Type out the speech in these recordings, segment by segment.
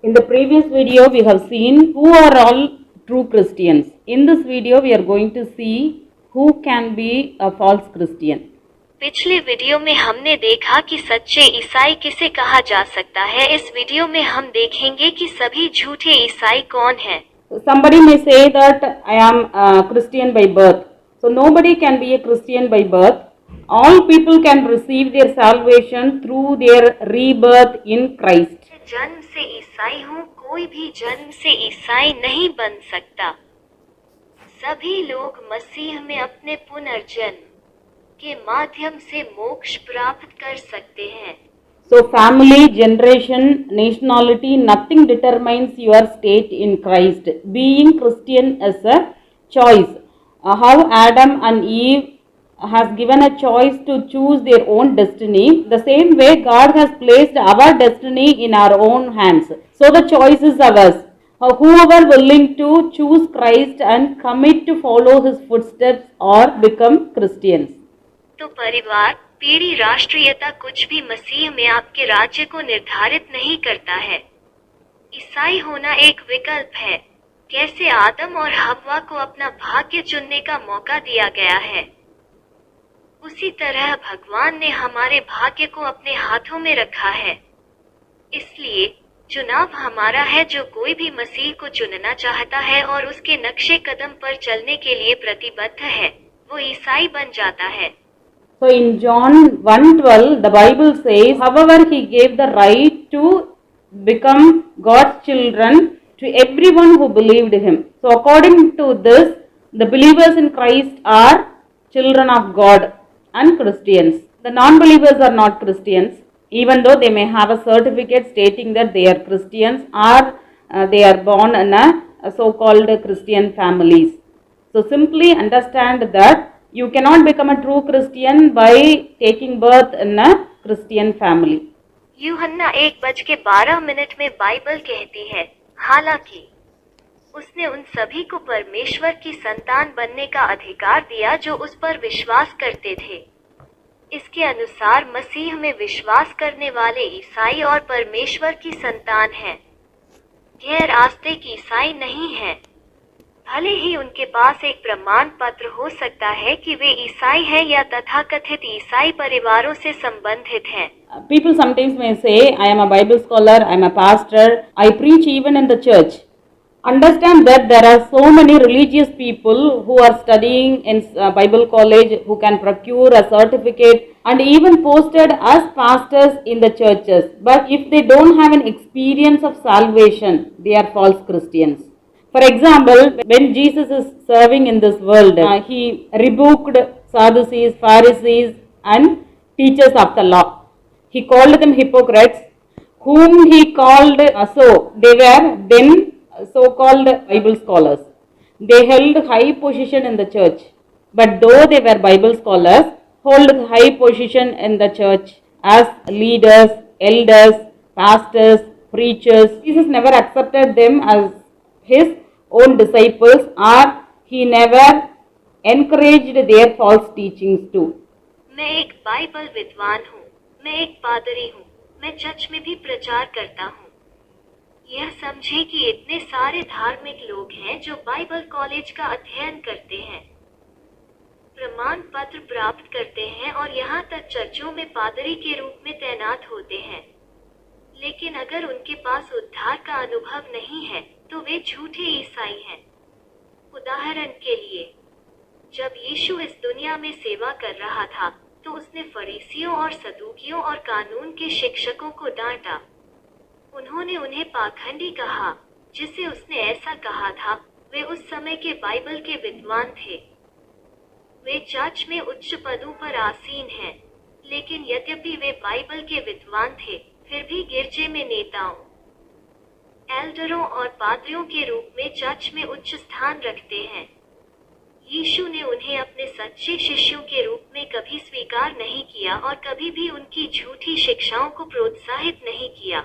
In the previous video, we have seen who are all true Christians. In this video, we are going to see who can be a false Christian. पिछले video में हमने देखा कि सच्चे ईसाई किसे कहा जा सकता है। इस वीडियो में हम देखेंगे कि सभी झूठे ईसाई कौन हैं। Somebody may say that I am a Christian by birth. So nobody can be a Christian by birth. All people can receive their salvation through their rebirth in Christ. जन्म से ईसाई हूँ, कोई भी जन्म से ईसाई नहीं बन सकता। सभी लोग मसीह में अपने पुनर्जन्म के माध्यम से मोक्ष प्राप्त कर सकते हैं। So family, generation, nationality, nothing determines your state in Christ. Being Christian is a choice. How Adam and Eve has given a choice to choose their own destiny, the same way God has placed our destiny in our own hands. So the choice is ours. Whoever willing to choose Christ and commit to follow his footsteps or become Christians. तो परिवार, पीढ़ी, राष्ट्रीयता कुछ भी मसीह में आपके राज्य को निर्धारित नहीं करता है। ईसाई होना एक विकल्प है। कैसे आदम और हव्वा को अपना भाग्य चुनने का मौका दिया गया है, उसी तरह भगवान ने हमारे भाग्य को अपने हाथों में रखा है। इसलिए चुनाव हमारा है। जो कोई भी मसीह को चुनना चाहता है और उसके नक्शे कदम पर चलने के लिए प्रतिबद्ध है, वो ईसाई बन जाता है। So in John 1:12, the Bible says, however, he gave the right to become God's children to everyone who believed him. So according to this, the believers in Christ are children of God and Christians. The non-believers are not Christians, even though they may have a certificate stating that they are Christians or they are born in a so-called Christian families. So simply understand that you cannot become a true Christian by taking birth in a Christian family. यूहन्ना 1:12 में Bible कहती है, हालांकि उसने उन सभी को परमेश्वर की संतान बनने का अधिकार दिया जो उस पर विश्वास करते थे। इसके अनुसार मसीह में विश्वास करने वाले ईसाई और परमेश्वर की संतान हैं। गैर आस्तिक ईसाई नहीं हैं। भले ही उनके पास एक प्रमाण पत्र हो सकता है कि वे ईसाई हैं या तथाकथित ईसाई परिवारों से संबंधित हैं। People sometimes may say, I am a Bible scholar, I am a pastor, I preach even in the church. Understand that there are so many religious people who are studying in Bible college who can procure a certificate and even posted as pastors in the churches. But if they don't have an experience of salvation, they are false Christians. For example, when Jesus is serving in this world, he rebuked Sadducees, Pharisees and teachers of the law. He called them hypocrites, whom he called, so they were then so-called Bible scholars. They held high position in the church, but though they were Bible scholars, hold high position in the church as leaders, elders, pastors, preachers. Jesus never accepted them as his own disciples or he never encouraged their false teachings too. मैं एक Bible विद्वान हूँ, मैं एक पादरी हूँ, मैं church में भी प्रचार करता हूँ। यह समझे कि इतने सारे धार्मिक लोग हैं जो बाइबल कॉलेज का अध्ययन करते हैं, प्रमाण पत्र प्राप्त करते हैं और यहाँ तक चर्चों में पादरी के रूप में तैनात होते हैं। लेकिन अगर उनके पास उद्धार का अनुभव नहीं है तो वे झूठे ईसाई हैं। उदाहरण के लिए, जब यीशु इस दुनिया में सेवा कर रहा था तो उसने फरीसियों और सदूकियों और कानून के शिक्षकों को डांटा। उन्होंने उन्हें पाखंडी कहा। जिसे उसने ऐसा कहा था, वे उस समय के बाइबल के विद्वान थे। वे चर्च में उच्च पदों पर आसीन हैं, लेकिन यद्यपि वे बाइबल के विद्वान थे, फिर भी गिरजे में नेताओं, एल्डरों और पादरियों के रूप में चर्च में उच्च स्थान रखते हैं। यीशु ने उन्हें अपने सच्चे शिष्यों के रूप में कभी स्वीकार नहीं किया और कभी भी उनकी झूठी शिक्षाओं को प्रोत्साहित नहीं किया।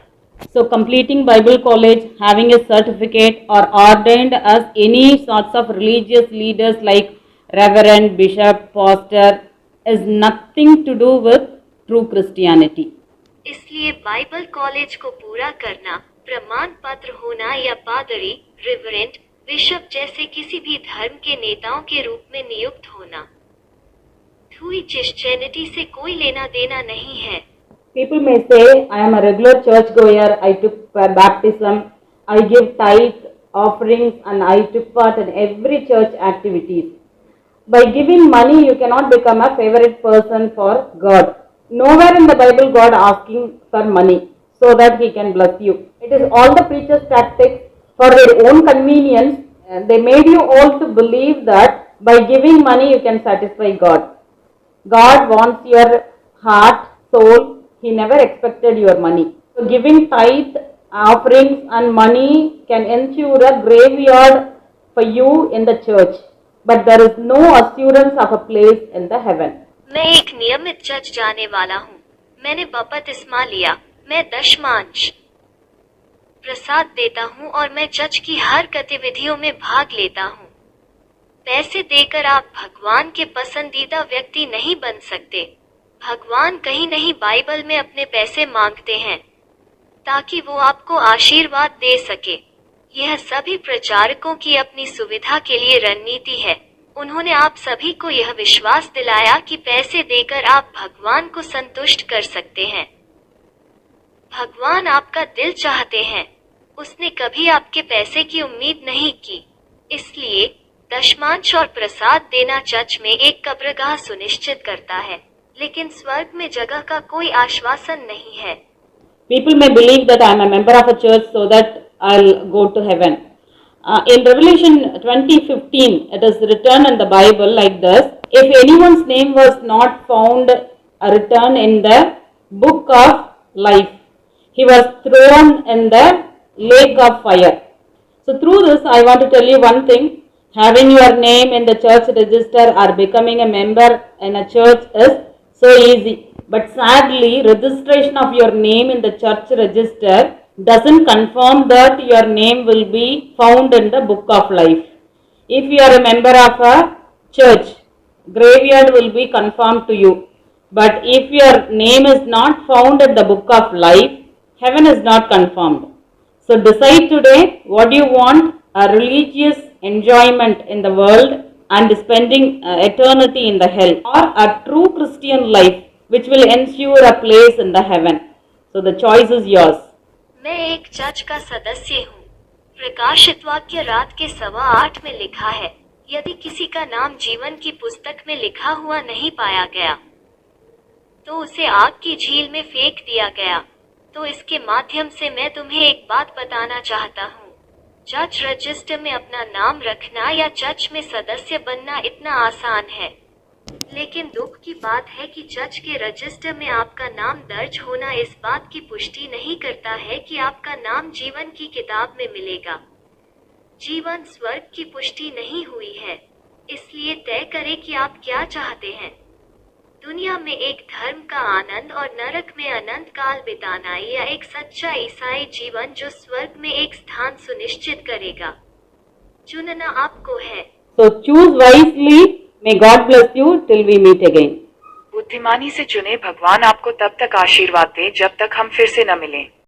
So completing Bible college, having a certificate or ordained as any sorts of religious leaders like reverend, bishop, pastor is nothing to do with true Christianity. इसलिए बाइबल कॉलेज को पूरा करना प्रमाण पत्र होना या पादरी, रिवरेंट, बिशप जैसे किसी भी धर्म के नेताओं के रूप में नियुक्त होना हुई क्रिश्चियनिटी से कोई लेना देना नहीं है। People may say, I am a regular church goer, I took baptism, I give tithe, offerings, and I took part in every church activities. By giving money, you cannot become a favorite person for God. Nowhere in the Bible God asking for money so that He can bless you. It is all the preachers' tactics for their own convenience. They made you all to believe that by giving money you can satisfy God. God wants your heart, soul. He never expected your money. So giving tithe, offerings and money can ensure a graveyard for you in the church. But there is no assurance of a place in the heaven. मैं एक नियमित church जाने वाला हूँ। मैंने बपतिस्मा लिया। मैं दशमांश प्रसाद देता हूँ और मैं चर्च की हर गतिविधियों में भाग लेता हूँ। पैसे देकर आप भगवान के पसंदीदा व्यक्ति नहीं बन सकते। भगवान कहीं नहीं बाइबल में अपने पैसे मांगते हैं ताकि वो आपको आशीर्वाद दे सके। यह सभी प्रचारकों की अपनी सुविधा के लिए रणनीति है। उन्होंने आप सभी को यह विश्वास दिलाया कि पैसे देकर आप भगवान को संतुष्ट कर सकते हैं। भगवान आपका दिल चाहते हैं। उसने कभी आपके पैसे की उम्मीद नहीं की। इसलिए दशमांश और प्रसाद देना चर्च में एक कब्रगाह सुनिश्चित करता है, लेकिन स्वर्ग में जगह का कोई आश्वासन नहीं है। People may believe that I am a member of a church so that I'll go to heaven. In Revelation 20:15, it is written in the Bible like this: if anyone's name was not found written in the book of life, he was thrown in the lake of fire. So through this, I want to tell you one thing: having your name in the church register or becoming a member in a church is so easy. But sadly, registration of your name in the church register doesn't confirm that your name will be found in the book of life. If you are a member of a church, graveyard will be confirmed to you. But if your name is not found in the book of life, heaven is not confirmed. So decide today what you want: a religious enjoyment in the world and spending eternity in the hell, or a true Christian life which will ensure a place in the heaven. So the choice is yours. मैं एक church का सदस्य हूँ। प्रकाशित वाक्य रात के 8:15 में लिखा है, यदि किसी का नाम जीवन की पुस्तक में लिखा हुआ नहीं पाया गया तो उसे आग की झील में फेंक दिया गया। तो इसके माध्यम से मैं तुम्हें एक बात बताना चाहता हूँ। चर्च रजिस्टर में अपना नाम रखना या चर्च में सदस्य बनना इतना आसान है, लेकिन दुख की बात है कि चर्च के रजिस्टर में आपका नाम दर्ज होना इस बात की पुष्टि नहीं करता है कि आपका नाम जीवन की किताब में मिलेगा। जीवन स्वर्ग की पुष्टि नहीं हुई है, इसलिए तय करें कि आप क्या चाहते हैं। दुनिया में एक धर्म का आनंद और नरक में अनंत काल बिताना, या एक सच्चा ईसाई जीवन जो स्वर्ग में एक स्थान सुनिश्चित करेगा। चुनना आपको है। So choose wisely. May God bless you till we meet again. बुद्धिमानी से चुने, भगवान आपको तब तक आशीर्वाद दे जब तक हम फिर से न मिलें।